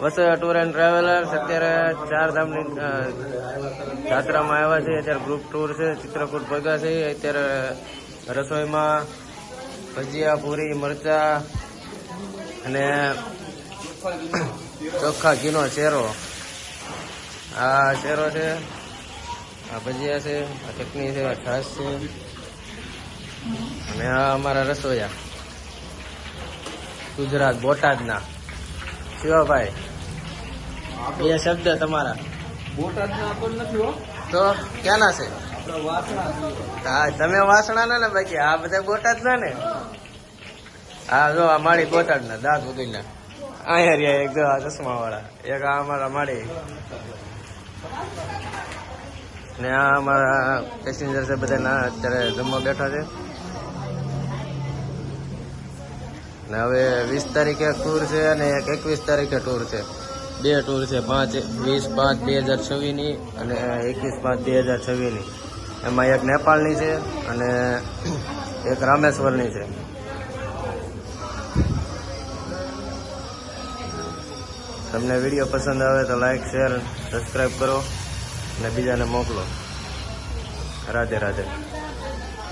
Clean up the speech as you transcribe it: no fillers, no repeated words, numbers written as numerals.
Vasoya tour and travellers અત્યારે ચારધામની યાત્રામાં આવ્યા છે. અત્યારે ગ્રુપ ટૂર છે, ચિત્રકૂટ ભેગા છે. અત્યારે રસોઈમાં ભજીયા, પૂરી, મરચા અને ચોખ્ખા ઘીનો શેરો. આ શેરો છે, આ ભજીયા છે, આ ચટણી છે, આ છાશ છે અને આ અમારા રસોઈયા ગુજરાત બોટાદના શિવાભાઈ. બે શબ્દ તમારા. બોટાદના પણ નથી હો, તો ક્યાંના છે? આપણે વાસણા છીએ. હા, તમે વાસણા ને બાકી આ બધા બોટાદ ના ને. હા જો આ માળી બોટાદ ના દાંત વગરના અહીંયા રહ્યા. એક જો આ ચશ્મા વાળા, એક આ અમારા માળી ને આ અમારા પેસેન્જર છે બધા ના અત્યારે જમવા બેઠા છે. ને હવે 20 તારીખે ટૂર છે અને 21 તારીખે ટૂર છે. બે ટૂર છે, 20/5/2026 ની અને 21/5/2026 ની. એમાં એક નેપાળની છે અને એક રામેશ્વરની છે. તમને વિડીયો પસંદ આવે તો લાઈક, શેર, સબસ્ક્રાઈબ કરો અને બીજાને મોકલો. રાધે રાધે.